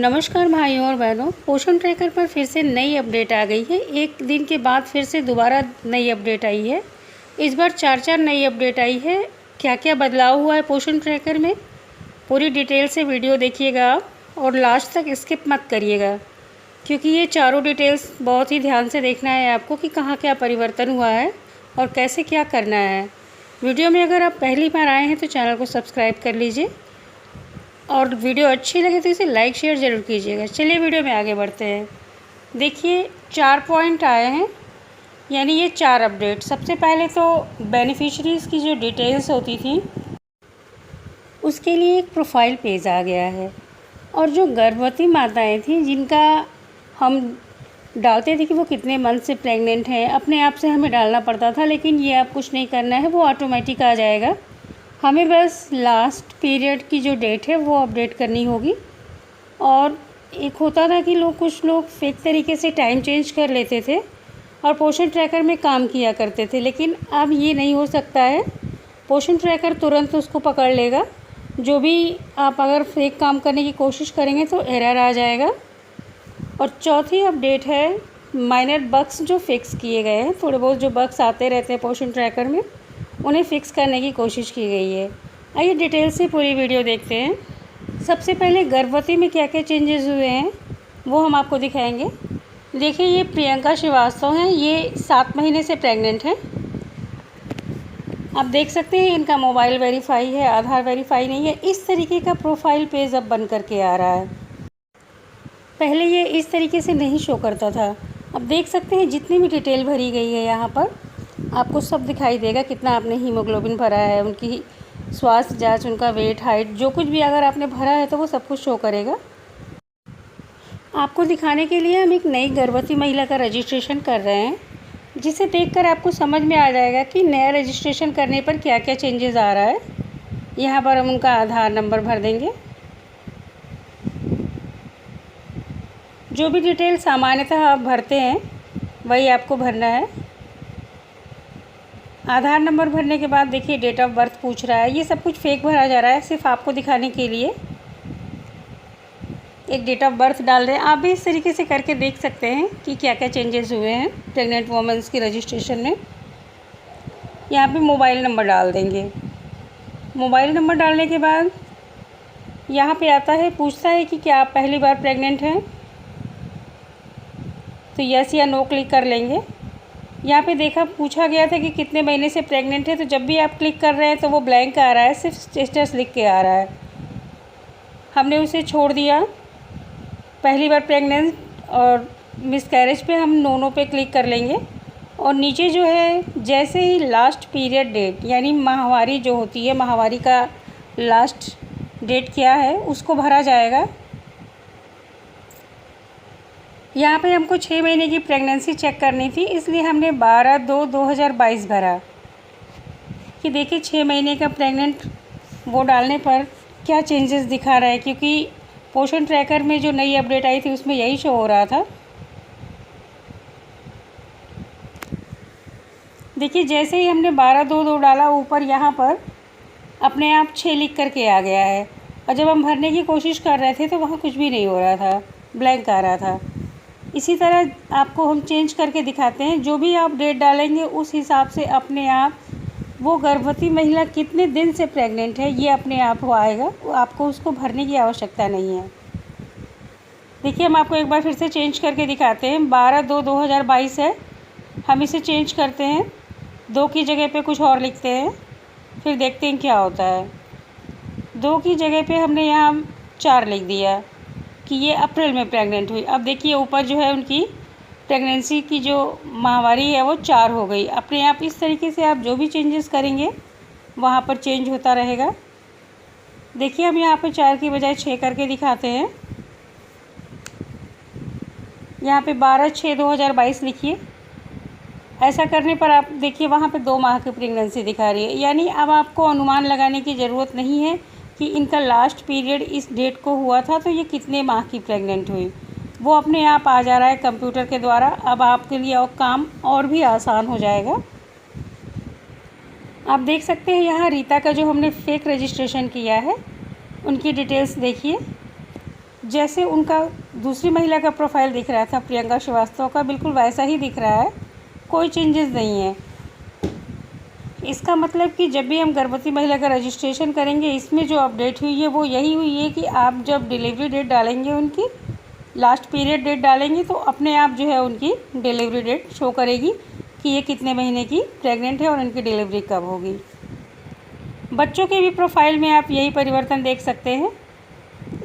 नमस्कार भाइयों और बहनों, पोषण ट्रैकर पर फिर से नई अपडेट आ गई है। एक दिन के बाद फिर से दोबारा नई अपडेट आई है। इस बार चार नई अपडेट आई है। क्या क्या बदलाव हुआ है पोषण ट्रैकर में, पूरी डिटेल से वीडियो देखिएगा आप और लास्ट तक स्किप मत करिएगा, क्योंकि ये चारों डिटेल्स बहुत ही ध्यान से देखना है आपको कि कहाँ क्या परिवर्तन हुआ है और कैसे क्या करना है। वीडियो में अगर आप पहली बार आए हैं तो चैनल को सब्सक्राइब कर लीजिए और वीडियो अच्छी लगे तो इसे लाइक शेयर ज़रूर कीजिएगा। चलिए वीडियो में आगे बढ़ते हैं। देखिए 4 पॉइंट आए हैं, यानी ये 4 अपडेट। सबसे पहले तो बेनिफिशरीज़ की जो डिटेल्स होती थी उसके लिए एक प्रोफाइल पेज आ गया है। और जो गर्भवती माताएं थीं जिनका हम डालते थे कि वो कितने मंथ से प्रेग्नेंट हैं, अपने आप से हमें डालना पड़ता था, लेकिन ये अब कुछ नहीं करना है, वो ऑटोमेटिक आ जाएगा। हमें बस लास्ट पीरियड की जो डेट है वो अपडेट करनी होगी। और एक होता था कि कुछ लोग फेक तरीके से टाइम चेंज कर लेते थे और पोषण ट्रैकर में काम किया करते थे, लेकिन अब ये नहीं हो सकता है। पोषण ट्रैकर तुरंत उसको पकड़ लेगा। जो भी आप अगर फेक काम करने की कोशिश करेंगे तो एरर आ जाएगा। और चौथी अपडेट है माइनर बग्स जो फिक्स किए गए हैं। थोड़े बहुत जो बग्स आते रहते हैं पोषण ट्रैकर में, उन्हें फ़िक्स करने की कोशिश की गई है। आइए डिटेल से पूरी वीडियो देखते हैं। सबसे पहले गर्भवती में क्या क्या चेंजेस हुए हैं वो हम आपको दिखाएंगे। देखिए ये प्रियंका श्रीवास्तव हैं, ये 7 महीने से प्रेग्नेंट हैं। आप देख सकते हैं इनका मोबाइल वेरीफाई है, आधार वेरीफाई नहीं है। इस तरीके का प्रोफाइल पेज अब बन करके आ रहा है। पहले ये इस तरीके से नहीं शो करता था। अब देख सकते हैं जितनी भी डिटेल भरी गई है यहाँ पर आपको सब दिखाई देगा। कितना आपने हीमोग्लोबिन भरा है, उनकी स्वास्थ्य जांच, उनका वेट, हाइट, जो कुछ भी अगर आपने भरा है तो वो सब कुछ शो करेगा। आपको दिखाने के लिए हम एक नई गर्भवती महिला का रजिस्ट्रेशन कर रहे हैं, जिसे देखकर आपको समझ में आ जाएगा कि नया रजिस्ट्रेशन करने पर क्या क्या चेंजेस आ रहा है। यहाँ पर हम उनका आधार नंबर भर देंगे। जो भी डिटेल सामान्यतः आप भरते हैं वही आपको भरना है। आधार नंबर भरने के बाद देखिए डेट ऑफ बर्थ पूछ रहा है। ये सब कुछ फेक भरा जा रहा है सिर्फ आपको दिखाने के लिए। एक डेट ऑफ बर्थ डाल रहे हैं। आप भी इस तरीके से करके देख सकते हैं कि क्या क्या चेंजेस हुए हैं प्रेग्नेंट वुमेन्स की रजिस्ट्रेशन में। यहाँ पे मोबाइल नंबर डाल देंगे। मोबाइल नंबर डालने के बाद यहाँ पे आता है, पूछता है कि क्या आप पहली बार प्रेग्नेंट हैं, तो यस या नो क्लिक कर लेंगे। यहाँ पे देखा पूछा गया था कि कितने महीने से प्रेग्नेंट है, तो जब भी आप क्लिक कर रहे हैं तो वो ब्लैंक आ रहा है, सिर्फ स्टेटस लिख के आ रहा है। हमने उसे छोड़ दिया। पहली बार प्रेग्नेंट और मिसकैरेज पे हम नो पे क्लिक कर लेंगे। और नीचे जो है जैसे ही लास्ट पीरियड डेट, यानी माहवारी जो होती है, माहवारी का लास्ट डेट क्या है उसको भरा जाएगा। यहाँ पे हमको 6 महीने की प्रेगनेंसी चेक करनी थी, इसलिए हमने 12/2/2022 भरा कि देखिए 6 महीने का प्रेग्नेंट वो डालने पर क्या चेंजेस दिखा रहा है, क्योंकि पोषण ट्रैकर में जो नई अपडेट आई थी उसमें यही शो हो रहा था। देखिए जैसे ही हमने 12/2/2 डाला, ऊपर यहाँ पर अपने आप 6 लिख करके आ गया है। और जब हम भरने की कोशिश कर रहे थे तो वहाँ कुछ भी नहीं हो रहा था, ब्लैंक आ रहा था। इसी तरह आपको हम चेंज करके दिखाते हैं। जो भी आप डेट डालेंगे उस हिसाब से अपने आप वो गर्भवती महिला कितने दिन से प्रेग्नेंट है ये अपने आप वो आएगा। आपको उसको भरने की आवश्यकता नहीं है। देखिए हम आपको एक बार फिर से चेंज करके दिखाते हैं। 12/2/2022 है, हम इसे चेंज करते हैं, 2 की जगह पे कुछ और लिखते हैं, फिर देखते हैं क्या होता है। 2 की जगह पे हमने यहाँ 4 लिख दिया कि ये अप्रैल में प्रेग्नेंट हुई। अब देखिए ऊपर जो है उनकी प्रेगनेंसी की जो माहवारी है वो 4 हो गई। अपने आप इस तरीके से आप जो भी चेंजेस करेंगे वहाँ पर चेंज होता रहेगा। देखिए हम यहाँ पे 4 की बजाय 6 करके दिखाते हैं। यहाँ पे 12/6/2022 लिखिए। ऐसा करने पर आप देखिए वहाँ पे 2 माह की प्रेगनेंसी दिखा रही है। यानी अब आपको अनुमान लगाने की ज़रूरत नहीं है कि इनका लास्ट पीरियड इस डेट को हुआ था तो ये कितने माह की प्रेग्नेंट हुई। वो अपने आप आ जा रहा है कंप्यूटर के द्वारा। अब आपके लिए और काम और भी आसान हो जाएगा। आप देख सकते हैं यहाँ रीता का जो हमने फेक रजिस्ट्रेशन किया है उनकी डिटेल्स देखिए। जैसे उनका दूसरी महिला का प्रोफाइल दिख रहा था प्रियंका श्रीवास्तव का, बिल्कुल वैसा ही दिख रहा है, कोई चेंजेस नहीं है। इसका मतलब कि जब भी हम गर्भवती महिला का रजिस्ट्रेशन करेंगे, इसमें जो अपडेट हुई है वो यही हुई है कि आप जब डिलीवरी डेट डालेंगे, उनकी लास्ट पीरियड डेट डालेंगे, तो अपने आप जो है उनकी डिलीवरी डेट शो करेगी कि ये कितने महीने की प्रेग्नेंट है और उनकी डिलीवरी कब होगी। बच्चों के भी प्रोफाइल में आप यही परिवर्तन देख सकते हैं,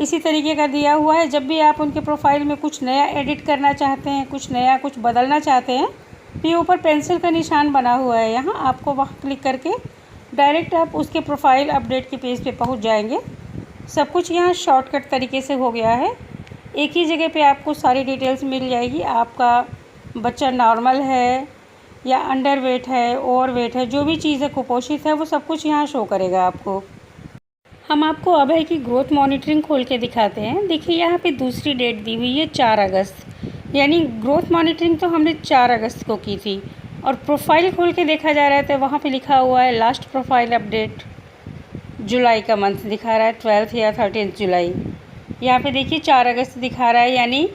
इसी तरीके का दिया हुआ है। जब भी आप उनके प्रोफाइल में कुछ नया एडिट करना चाहते हैं, कुछ नया कुछ बदलना चाहते हैं, तो ये ऊपर पेंसिल का निशान बना हुआ है, यहाँ आपको वहाँ क्लिक करके डायरेक्ट आप उसके प्रोफाइल अपडेट के पेज पे पहुँच जाएंगे। सब कुछ यहाँ शॉर्टकट तरीके से हो गया है, एक ही जगह पे आपको सारी डिटेल्स मिल जाएगी। आपका बच्चा नॉर्मल है या अंडर वेट है, ओवर वेट है, जो भी चीज़ें कुपोषित है, वो सब कुछ यहाँ शो करेगा आपको। हम आपको अभय की ग्रोथ मॉनिटरिंग खोल के दिखाते हैं। देखिए यहाँ पे दूसरी डेट दी हुई है 4 अगस्त, यानी ग्रोथ मॉनिटरिंग तो हमने 4 अगस्त को की थी। और प्रोफाइल खोल के देखा जा रहा था, वहाँ पे लिखा हुआ है लास्ट प्रोफाइल अपडेट, जुलाई का मंथ दिखा रहा है, 12 या 13 जुलाई। यहाँ पे देखिए 4 अगस्त दिखा रहा है, यानी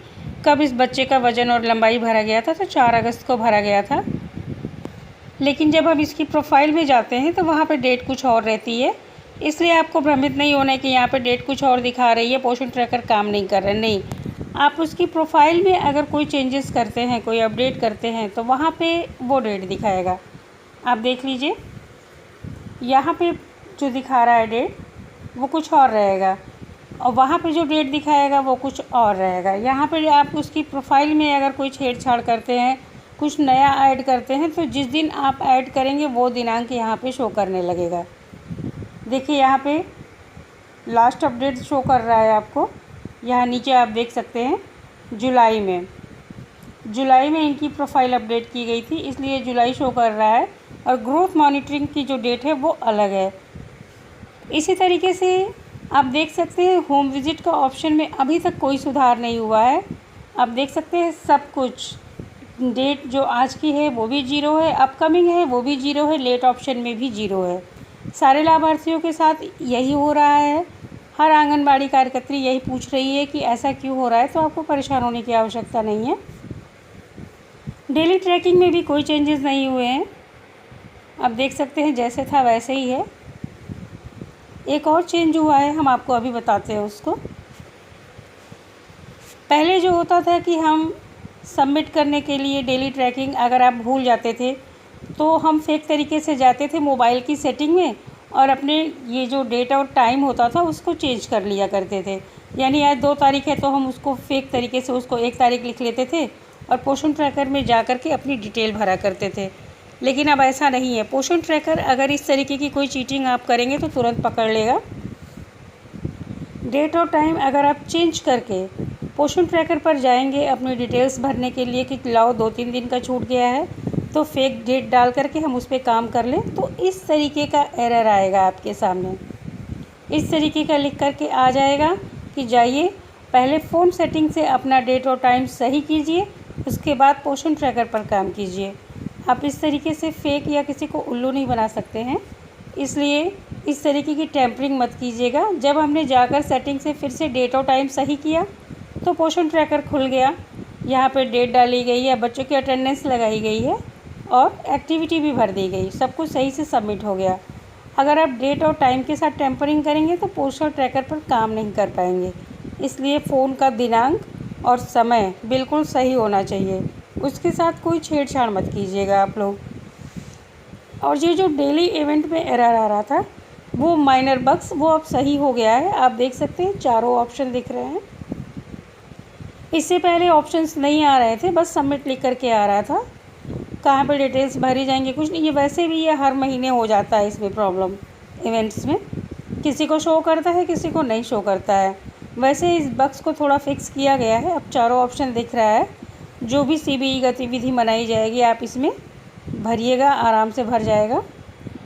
कब इस बच्चे का वज़न और लंबाई भरा गया था, तो 4 अगस्त को भरा गया था। लेकिन जब हम इसकी प्रोफाइल में जाते हैं तो वहाँ पे डेट कुछ और रहती है, इसलिए आपको भ्रमित नहीं होना है कि यहाँ पे डेट कुछ और दिखा रही है, पोषण ट्रैकर काम नहीं कर रहा है। नहीं, आप उसकी प्रोफाइल में अगर कोई चेंजेस करते हैं, कोई अपडेट करते हैं, तो वहाँ पे वो डेट दिखाएगा। आप देख लीजिए, यहाँ पे जो दिखा रहा है डेट वो कुछ और रहेगा, और वहाँ पे जो डेट दिखाएगा वो कुछ और रहेगा। यहाँ पे आप उसकी प्रोफाइल में अगर कोई छेड़छाड़ करते हैं, कुछ नया ऐड करते हैं, तो जिस दिन आप ऐड करेंगे वो दिनांक यहाँ पे शो करने लगेगा। देखिए यहाँ पे लास्ट अपडेट शो कर रहा है आपको, यहाँ नीचे आप देख सकते हैं जुलाई में इनकी प्रोफाइल अपडेट की गई थी, इसलिए जुलाई शो कर रहा है, और ग्रोथ मॉनिटरिंग की जो डेट है वो अलग है। इसी तरीके से आप देख सकते हैं होम विज़िट का ऑप्शन में अभी तक कोई सुधार नहीं हुआ है। आप देख सकते हैं सब कुछ, डेट जो आज की है वो भी 0 है, अपकमिंग है वो भी 0 है, लेट ऑप्शन में भी 0 है। सारे लाभार्थियों के साथ यही हो रहा है। हर आंगनबाड़ी कार्यकर्त्री यही पूछ रही है कि ऐसा क्यों हो रहा है, तो आपको परेशान होने की आवश्यकता नहीं है। डेली ट्रैकिंग में भी कोई चेंजेस नहीं हुए हैं, आप देख सकते हैं जैसे था वैसे ही है। एक और चेंज हुआ है, हम आपको अभी बताते हैं उसको। पहले जो होता था कि हम सबमिट करने के लिए डेली ट्रैकिंग अगर आप भूल जाते थे, तो हम फेक तरीके से जाते थे मोबाइल की सेटिंग में और अपने ये जो डेट और टाइम होता था उसको चेंज कर लिया करते थे। यानी आज 2 तारीख है तो हम उसको फेक तरीके से उसको 1 तारीख लिख लेते थे और पोषण ट्रैकर में जा कर के अपनी डिटेल भरा करते थे। लेकिन अब ऐसा नहीं है। पोषण ट्रैकर अगर इस तरीके की कोई चीटिंग आप करेंगे तो तुरंत पकड़ लेगा। डेट और टाइम अगर आप चेंज करके पोषण ट्रैकर पर जाएंगे अपनी डिटेल्स भरने के लिए कि लाओ 2-3 दिन का छूट गया है, तो फेक डेट डाल करके हम उस पर काम कर लें, तो इस तरीके का एरर आएगा आपके सामने। इस तरीके का लिख करके आ जाएगा कि जाइए पहले फ़ोन सेटिंग से अपना डेट और टाइम सही कीजिए, उसके बाद पोषण ट्रैकर पर काम कीजिए। आप इस तरीके से फेक या किसी को उल्लू नहीं बना सकते हैं, इसलिए इस तरीके की टैंपरिंग मत कीजिएगा। जब हमने जाकर सेटिंग से फिर से डेट और टाइम सही किया तो पोषण ट्रैकर खुल गया, यहाँ पे डेट डाली गई है, बच्चों की अटेंडेंस लगाई गई है और एक्टिविटी भी भर दी गई, सब कुछ सही से सबमिट हो गया। अगर आप डेट और टाइम के साथ टैंपरिंग करेंगे तो पोषण ट्रैकर पर काम नहीं कर पाएंगे, इसलिए फ़ोन का दिनांक और समय बिल्कुल सही होना चाहिए, उसके साथ कोई छेड़छाड़ मत कीजिएगा आप लोग। और ये जो डेली इवेंट में एरर आ रहा था वो माइनर बग्स, वो अब सही हो गया है। आप देख सकते हैं चारों ऑप्शन दिख रहे हैं। इससे पहले ऑप्शंस नहीं आ रहे थे, बस सबमिट लिख करके आ रहा था, कहाँ पे डिटेल्स भरी जाएंगे कुछ नहीं। ये वैसे भी ये हर महीने हो जाता है इसमें प्रॉब्लम इवेंट्स में, किसी को शो करता है किसी को नहीं शो करता है। वैसे इस बग्स को थोड़ा फिक्स किया गया है, अब चारों ऑप्शन दिख रहा है। जो भी CBE गतिविधि मनाई जाएगी आप इसमें भरिएगा, आराम से भर जाएगा।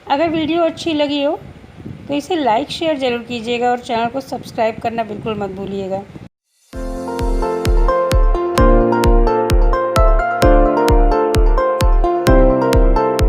अगर वीडियो अच्छी लगी हो तो इसे लाइक शेयर ज़रूर कीजिएगा और चैनल को सब्सक्राइब करना बिल्कुल मत भूलिएगा।